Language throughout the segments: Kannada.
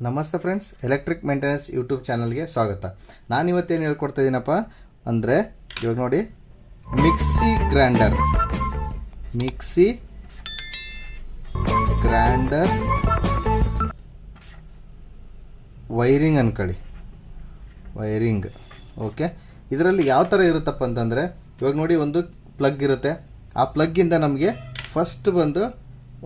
ನಮಸ್ತೆ ಫ್ರೆಂಡ್ಸ್, ಎಲೆಕ್ಟ್ರಿಕ್ ಮೇಂಟೆನೆನ್ಸ್ ಯೂಟ್ಯೂಬ್ ಚಾನಲ್ಗೆ ಸ್ವಾಗತ. ನಾನು ಇವತ್ತೇನು ಹೇಳ್ಕೊಡ್ತಾ ಇದ್ದೀನಪ್ಪ ಅಂದರೆ, ಇವಾಗ ನೋಡಿ, ಮಿಕ್ಸಿ ಗ್ರ್ಯಾಂಡರ್ ವೈರಿಂಗ್ ಅನ್ಕೊಳ್ಳಿ, ವೈರಿಂಗ್. ಓಕೆ, ಇದರಲ್ಲಿ ಯಾವ ಥರ ಇರುತ್ತಪ್ಪ ಅಂತಂದರೆ, ಇವಾಗ ನೋಡಿ, ಒಂದು ಪ್ಲಗ್ ಇರುತ್ತೆ. ಆ ಪ್ಲಗ್ಗಿಂದ ನಮಗೆ ಫಸ್ಟ್ ಬಂದು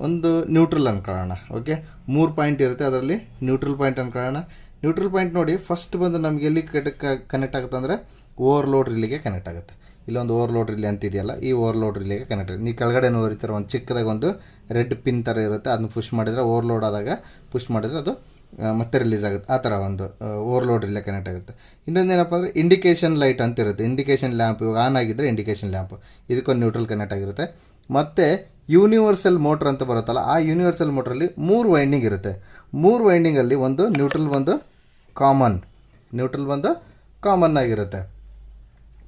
ಒಂದು ನ್ಯೂಟ್ರಲ್ ಅನ್ಕೊಳ್ಳೋಣ. ಓಕೆ, 3 ಪಾಯಿಂಟ್ ಇರುತ್ತೆ, ಅದರಲ್ಲಿ ನ್ಯೂಟ್ರಲ್ ಪಾಯಿಂಟ್ ಅನ್ಕೊಳ್ಳೋಣ. ನ್ಯೂಟ್ರಲ್ ಪಾಯಿಂಟ್ ನೋಡಿ ಫಸ್ಟ್ ಬಂದು ನಮಗೆ ಎಲ್ಲಿ ಕನೆಕ್ಟ್ ಆಗುತ್ತೆ ಅಂದರೆ ಓವರ್ಲೋಡ್ ರಿಲಿಗೆ ಕನೆಕ್ಟ್ ಆಗುತ್ತೆ. ಇಲ್ಲೊಂದು ಓವರ್ಲೋಡ್ ರಿಲಿ ಅಂತಿದೆಯಲ್ಲ, ಈ ಓವರ್ಲೋಡ್ ರಿಲಿಗೆ ಕನೆಕ್ಟ್ ಆಗುತ್ತೆ. ನೀವು ಕೆಳಗಡೆ ನೋಡಿರ್ತೀರ, ಒಂದು ಚಿಕ್ಕದಾಗ ಒಂದು ರೆಡ್ ಪಿನ್ ಥರ ಇರುತ್ತೆ, ಅದನ್ನು ಪುಷ್ ಮಾಡಿದರೆ ಓವರ್ಲೋಡ್ ಆದಾಗ ಪುಷ್ ಮಾಡಿದರೆ ಅದು ಮತ್ತೆ ರಿಲೀಸ್ ಆಗುತ್ತೆ. ಆ ಥರ ಒಂದು ಓವರ್ಲೋಡ್ ರಿಲೇ ಕನೆಕ್ಟ್ ಆಗುತ್ತೆ. ಇನ್ನೊಂದೇನಪ್ಪ ಅಂದರೆ ಇಂಡಿಕೇಷನ್ ಲೈಟ್ ಅಂತ ಇರುತ್ತೆ, ಇಂಡಿಕೇಷನ್ ಲ್ಯಾಂಪ್. ಇವಾಗ ಆನ್ ಆಗಿದ್ದರೆ ಇಂಡಿಕೇಷನ್ ಲ್ಯಾಂಪ್, ಇದಕ್ಕೊಂದು ನ್ಯೂಟ್ರಲ್ ಕನೆಕ್ಟ್ ಆಗಿರುತ್ತೆ. ಮತ್ತು ಯೂನಿವರ್ಸಲ್ ಮೋಟ್ರ್ ಅಂತ ಬರುತ್ತಲ್ಲ, ಆ ಯೂನಿವರ್ಸಲ್ ಮೋಟ್ರಲ್ಲಿ 3 ವೈಂಡಿಂಗ್ ಇರುತ್ತೆ. 3 ವೈಂಡಿಂಗಲ್ಲಿ ಒಂದು ನ್ಯೂಟ್ರಲ್ ಒಂದು ಕಾಮನ್ ಆಗಿರುತ್ತೆ.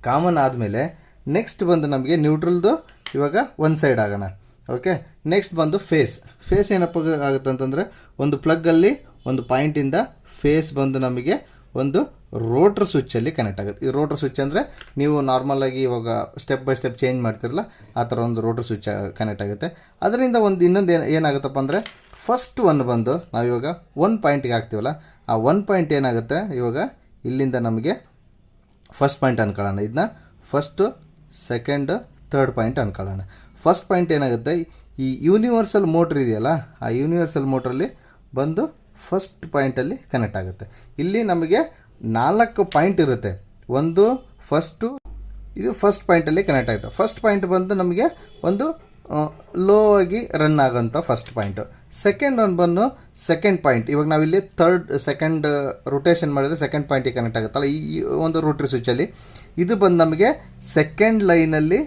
ಕಾಮನ್ ಆದಮೇಲೆ ನೆಕ್ಸ್ಟ್ ಬಂದು ನಮಗೆ ನ್ಯೂಟ್ರಲ್ದು ಇವಾಗ ಒಂದು ಸೈಡ್ ಆಗೋಣ. ಓಕೆ, ನೆಕ್ಸ್ಟ್ ಬಂದು ಫೇಸ್ ಏನಪ್ಪ ಆಗುತ್ತೆ ಅಂತಂದರೆ, ಒಂದು ಪ್ಲಗ್ಗಲ್ಲಿ ಒಂದು ಪಾಯಿಂಟಿಂದ ಫೇಸ್ ಬಂದು ನಮಗೆ ಒಂದು ರೋಟ್ರ್ ಸ್ವಿಚ್ಚಲ್ಲಿ ಕನೆಕ್ಟ್ ಆಗುತ್ತೆ. ಈ ರೋಟ್ರ್ ಸ್ವಿಚ್ ಅಂದರೆ ನೀವು ನಾರ್ಮಲಾಗಿ ಇವಾಗ ಸ್ಟೆಪ್ ಬೈ ಸ್ಟೆಪ್ ಚೇಂಜ್ ಮಾಡ್ತಿರಲ್ಲ, ಆ ಥರ ಒಂದು ರೋಟ್ರ್ ಸ್ವಿಚ್ ಕನೆಕ್ಟ್ ಆಗುತ್ತೆ. ಅದರಿಂದ ಇನ್ನೊಂದು ಏನಾಗುತ್ತಪ್ಪ ಅಂದರೆ, ಫಸ್ಟ್ ಒನ್ ಬಂದು ನಾವಿವಾಗ 1 ಪಾಯಿಂಟಿಗೆ ಹಾಕ್ತೀವಲ್ಲ, ಆ 1 ಪಾಯಿಂಟ್ ಏನಾಗುತ್ತೆ, ಇವಾಗ ಇಲ್ಲಿಂದ ನಮಗೆ ಫಸ್ಟ್ ಪಾಯಿಂಟ್ ಅನ್ಕೊಳ್ಳೋಣ. ಇದನ್ನ ಫಸ್ಟು, ಸೆಕೆಂಡ್, ಥರ್ಡ್ ಪಾಯಿಂಟ್ ಅನ್ಕೊಳ್ಳೋಣ. ಫಸ್ಟ್ ಪಾಯಿಂಟ್ ಏನಾಗುತ್ತೆ, ಈ ಯೂನಿವರ್ಸಲ್ ಮೋಟ್ರ್ ಇದೆಯಲ್ಲ, ಆ ಯೂನಿವರ್ಸಲ್ ಮೋಟ್ರಲ್ಲಿ ಬಂದು ಫಸ್ಟ್ ಪಾಯಿಂಟಲ್ಲಿ ಕನೆಕ್ಟ್ ಆಗುತ್ತೆ. ಇಲ್ಲಿ ನಮಗೆ 4 ಪಾಯಿಂಟ್ ಇರುತ್ತೆ. ಒಂದು ಇದು ಫಸ್ಟ್ ಪಾಯಿಂಟಲ್ಲಿ ಕನೆಕ್ಟ್ ಆಗುತ್ತೆ. ಫಸ್ಟ್ ಪಾಯಿಂಟ್ ಬಂದು ನಮಗೆ ಒಂದು ಲೋ ಆಗಿ ರನ್ ಆಗೋಂಥ ಫಸ್ಟ್ ಪಾಯಿಂಟು. ಸೆಕೆಂಡ್ ಒಂದು ಬಂದು ಸೆಕೆಂಡ್ ಪಾಯಿಂಟ್. ಇವಾಗ ನಾವಿಲ್ಲಿ ಸೆಕೆಂಡ್ ರೊಟೇಷನ್ ಮಾಡಿದರೆ ಸೆಕೆಂಡ್ ಪಾಯಿಂಟಿಗೆ ಕನೆಕ್ಟ್ ಆಗುತ್ತಲ್ಲ, ಈ ಒಂದು ರೋಟ್ರಿ ಸ್ವಿಚ್ಚಲ್ಲಿ ಇದು ಬಂದು ನಮಗೆ ಸೆಕೆಂಡ್ ಲೈನಲ್ಲಿ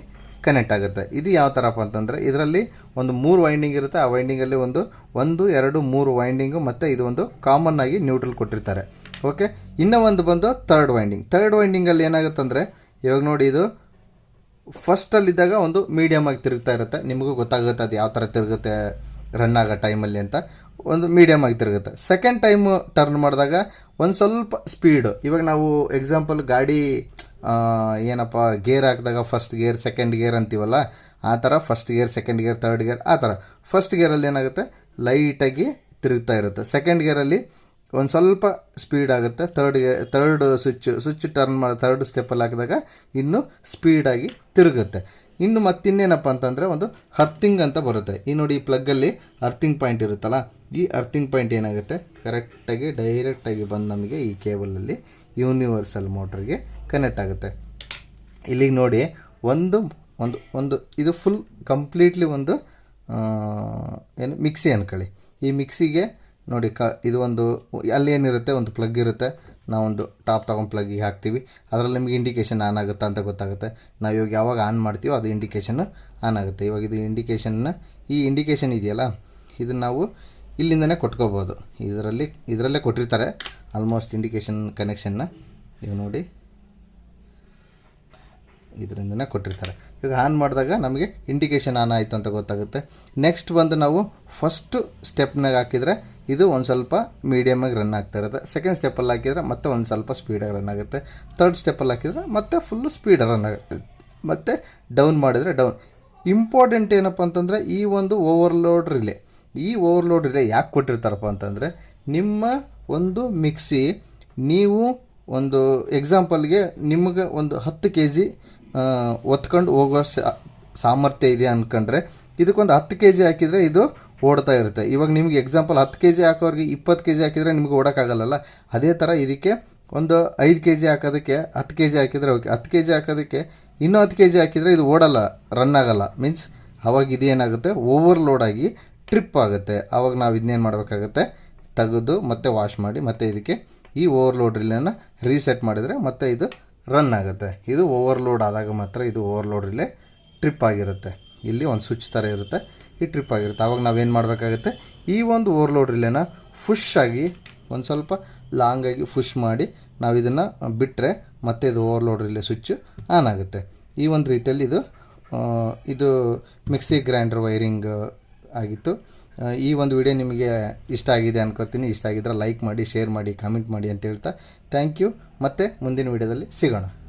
ಕನೆಕ್ಟ್ ಆಗುತ್ತೆ. ಇದು ಯಾವ ಥರಪ್ಪ ಅಂತಂದರೆ, ಇದರಲ್ಲಿ ಒಂದು 3 ವೈಂಡಿಂಗ್ ಇರುತ್ತೆ. ಆ ವೈಂಡಿಂಗಲ್ಲಿ ಒಂದು 2, 3 ವೈಂಡಿಂಗು, ಮತ್ತು ಇದು ಒಂದು ಕಾಮನ್ ಆಗಿ ನ್ಯೂಟ್ರಲ್ ಕೊಟ್ಟಿರ್ತಾರೆ. ಓಕೆ, ಇನ್ನೂ ಒಂದು ಬಂದು ಥರ್ಡ್ ವೈಂಡಿಂಗಲ್ಲಿ ಏನಾಗುತ್ತೆ ಅಂದರೆ, ಇವಾಗ ನೋಡಿ, ಇದು ಫಸ್ಟಲ್ಲಿದ್ದಾಗ ಒಂದು ಮೀಡಿಯಮ್ ಆಗಿ ತಿರುಗ್ತಾ ಇರುತ್ತೆ. ನಿಮಗೂ ಗೊತ್ತಾಗುತ್ತೆ ಅದು ಯಾವ ಥರ ತಿರುಗುತ್ತೆ ರನ್ ಆಗೋ ಟೈಮಲ್ಲಿ ಅಂತ. ಒಂದು ಮೀಡಿಯಮ್ ಆಗಿ ತಿರುಗುತ್ತೆ. ಸೆಕೆಂಡ್ ಟೈಮು ಟರ್ನ್ ಮಾಡಿದಾಗ ಒಂದು ಸ್ವಲ್ಪ ಸ್ಪೀಡು. ಇವಾಗ ನಾವು ಎಕ್ಸಾಂಪಲ್ ಗಾಡಿ ಏನಪ್ಪ ಗೇರ್ ಹಾಕಿದಾಗ ಫಸ್ಟ್ ಗೇರ್, ಸೆಕೆಂಡ್ ಗೇರ್ ಅಂತೀವಲ್ಲ, ಆ ಥರ first gear, second gear, third gear, ಆ ಥರ. ಫಸ್ಟ್ ಗೇರಲ್ಲಿ ಏನಾಗುತ್ತೆ, ಲೈಟಾಗಿ ತಿರುಗ್ತಾ ಇರುತ್ತೆ. ಸೆಕೆಂಡ್ ಗೇರಲ್ಲಿ ಒಂದು ಸ್ವಲ್ಪ ಸ್ಪೀಡ್ ಆಗುತ್ತೆ. ಥರ್ಡ್ ಸ್ವಿಚ್ ಟರ್ನ್ ಮಾಡಿ ಥರ್ಡ್ ಸ್ಟೆಪ್ಪಲ್ಲಿ ಹಾಕಿದಾಗ ಇನ್ನೂ ಸ್ಪೀಡಾಗಿ ತಿರುಗುತ್ತೆ. ಇನ್ನು ಮತ್ತಿನ್ನೇನಪ್ಪ ಅಂತಂದರೆ, ಒಂದು ಅರ್ಥಿಂಗ್ ಅಂತ ಬರುತ್ತೆ. ಈ ನೋಡಿ, ಈ ಪ್ಲಗ್ಗಲ್ಲಿ ಅರ್ಥಿಂಗ್ ಪಾಯಿಂಟ್ ಇರುತ್ತಲ್ಲ, ಈ ಅರ್ಥಿಂಗ್ ಪಾಯಿಂಟ್ ಏನಾಗುತ್ತೆ, ಕರೆಕ್ಟಾಗಿ ಡೈರೆಕ್ಟಾಗಿ ಬಂದು ನಮಗೆ ಈ ಕೇಬಲಲ್ಲಿ ಯೂನಿವರ್ಸಲ್ ಮೋಟ್ರಿಗೆ ಕನೆಕ್ಟ್ ಆಗುತ್ತೆ. ಇಲ್ಲಿಗೆ ನೋಡಿ, ಒಂದು ಇದು ಫುಲ್ ಕಂಪ್ಲೀಟ್ಲಿ ಒಂದು ಮಿಕ್ಸಿ ಅಂದ್ಕೊಳ್ಳಿ. ಈ ಮಿಕ್ಸಿಗೆ ನೋಡಿ, ಇದು ಒಂದು ಅಲ್ಲಿ ಏನಿರುತ್ತೆ, ಒಂದು ಪ್ಲಗ್ ಇರುತ್ತೆ. ನಾವೊಂದು ಟಾಪ್ ತೊಗೊಂಡು ಪ್ಲಗ್ಗಿಗೆ ಹಾಕ್ತೀವಿ. ಅದರಲ್ಲಿ ನಿಮಗೆ ಇಂಡಿಕೇಷನ್ ಆನ್ ಆಗುತ್ತಾ ಅಂತ ಗೊತ್ತಾಗುತ್ತೆ. ನಾವು ಇವಾಗ ಯಾವಾಗ ಆನ್ ಮಾಡ್ತೀವೋ ಅದು ಇಂಡಿಕೇಷನ್ ಆನ್ ಆಗುತ್ತೆ. ಇವಾಗ ಇದು ಈ ಇಂಡಿಕೇಷನ್ ಇದೆಯಲ್ಲ, ಇದನ್ನು ನಾವು ಇಲ್ಲಿಂದನೇ ಕೊಟ್ಕೋಬೋದು. ಇದರಲ್ಲೇ ಕೊಟ್ಟಿರ್ತಾರೆ ಆಲ್ಮೋಸ್ಟ್ ಇಂಡಿಕೇಷನ್ ಕನೆಕ್ಷನ್ನ. ನೀವು ನೋಡಿ, ಇದರಿಂದನೇ ಕೊಟ್ಟಿರ್ತಾರೆ. ಇವಾಗ ಆನ್ ಮಾಡಿದಾಗ ನಮಗೆ ಇಂಡಿಕೇಷನ್ ಆನ್ ಆಯಿತು ಅಂತ ಗೊತ್ತಾಗುತ್ತೆ. ನೆಕ್ಸ್ಟ್ ಬಂದು ನಾವು ಫಸ್ಟು ಸ್ಟೆಪ್ನಾಗ ಹಾಕಿದರೆ ಇದು ಒಂದು ಸ್ವಲ್ಪ ಮೀಡಿಯಮಾಗಿ ರನ್ ಆಗ್ತಾ ಇರುತ್ತೆ. ಸೆಕೆಂಡ್ ಸ್ಟೆಪ್ಪಲ್ಲಿ ಹಾಕಿದರೆ ಮತ್ತೆ ಒಂದು ಸ್ವಲ್ಪ ಸ್ಪೀಡಾಗಿ ರನ್ ಆಗುತ್ತೆ. ಥರ್ಡ್ ಸ್ಟೆಪ್ಪಲ್ಲಿ ಹಾಕಿದರೆ ಮತ್ತೆ ಫುಲ್ಲು ಸ್ಪೀಡಾಗಿ ರನ್ ಆಗುತ್ತೆ. ಮತ್ತು ಡೌನ್ ಮಾಡಿದರೆ ಡೌನ್. ಇಂಪಾರ್ಟೆಂಟ್ ಏನಪ್ಪ ಅಂತಂದರೆ, ಈ ಒಂದು ಓವರ್ಲೋಡ್ ರಿಲೇ ಯಾಕೆ ಕೊಟ್ಟಿರ್ತಾರಪ್ಪ ಅಂತಂದರೆ, ನಿಮ್ಮ ಒಂದು ಮಿಕ್ಸಿ, ನೀವು ಒಂದು ಎಕ್ಸಾಂಪಲ್ಗೆ ನಿಮಗೆ ಒಂದು 10 kg ಒತ್ಕೊಂಡು ಹೋಗೋ ಸಾಮರ್ಥ್ಯ ಇದೆ ಅಂದ್ಕೊಂಡ್ರೆ, ಇದಕ್ಕೊಂದು 10 kg ಹಾಕಿದರೆ ಇದು ಓಡ್ತಾ ಇರುತ್ತೆ. ಇವಾಗ ನಿಮಗೆ ಎಕ್ಸಾಂಪಲ್ 10 kg ಹಾಕೋರಿಗೆ 20 kg ಹಾಕಿದರೆ ನಿಮಗೆ ಓಡೋಕ್ಕಾಗಲ್ಲ. ಅದೇ ಥರ ಇದಕ್ಕೆ ಒಂದು 5 kg ಹಾಕೋದಕ್ಕೆ 10 kg ಹಾಕಿದರೆ ಓಕೆ. 10 kg ಹಾಕೋದಕ್ಕೆ ಇನ್ನೂ 10 kg ಹಾಕಿದರೆ ಇದು ಓಡಲ್ಲ, ರನ್ ಆಗಲ್ಲ. ಮೀನ್ಸ್ ಅವಾಗ ಇದೇನಾಗುತ್ತೆ, ಓವರ್ಲೋಡ್ ಆಗಿ ಟ್ರಿಪ್ ಆಗುತ್ತೆ. ಆವಾಗ ನಾವು ಇದನ್ನೇನು ಮಾಡಬೇಕಾಗುತ್ತೆ, ತೆಗೆದು ಮತ್ತೆ ವಾಶ್ ಮಾಡಿ ಮತ್ತೆ ಇದಕ್ಕೆ ಈ ಓವರ್ಲೋಡ್ ರಿಲೇನ ರೀಸೆಟ್ ಮಾಡಿದರೆ ಮತ್ತೆ ಇದು ರನ್ ಆಗುತ್ತೆ. ಇದು ಓವರ್ಲೋಡ್ ಆದಾಗ ಮಾತ್ರ ಇದು ಓವರ್ಲೋಡ್ ರಿಲೇ ಟ್ರಿಪ್ ಆಗಿರುತ್ತೆ. ಇಲ್ಲಿ ಒಂದು ಸ್ವಿಚ್ ಥರ ಇರುತ್ತೆ, ಈ ಟ್ರಿಪ್ ಆಗಿರುತ್ತೆ. ಆವಾಗ ನಾವೇನು ಮಾಡಬೇಕಾಗುತ್ತೆ, ಈ ಒಂದು ಓವರ್ಲೋಡ್ ರಿಲೇನ ಫುಷ್ ಆಗಿ ಒಂದು ಸ್ವಲ್ಪ ಲಾಂಗಾಗಿ ಫುಷ್ ಮಾಡಿ ನಾವು ಇದನ್ನು ಬಿಟ್ಟರೆ ಮತ್ತೆ ಇದು ಓವರ್ಲೋಡ್ ರಿಲೇ ಸ್ವಿಚ್ ಆನ್ ಆಗುತ್ತೆ. ಈ ಒಂದು ರೀತಿಯಲ್ಲಿ ಇದು ಮಿಕ್ಸಿ ಗ್ರೈಂಡರ್ ವೈರಿಂಗ್ ಆಗಿತ್ತು. ಈ ಒಂದು ವಿಡಿಯೋ ನಿಮಗೆ ಇಷ್ಟ ಆಗಿದೆ ಅನ್ಕೋತೀನಿ. ಇಷ್ಟ ಆಗಿದ್ರೆ ಲೈಕ್ ಮಾಡಿ, ಶೇರ್ ಮಾಡಿ, ಕಾಮೆಂಟ್ ಮಾಡಿ ಅಂತ ಹೇಳ್ತಾ ಥ್ಯಾಂಕ್ ಯು. ಮತ್ತೆ ಮುಂದಿನ ವಿಡಿಯೋದಲ್ಲಿ ಸಿಗೋಣ.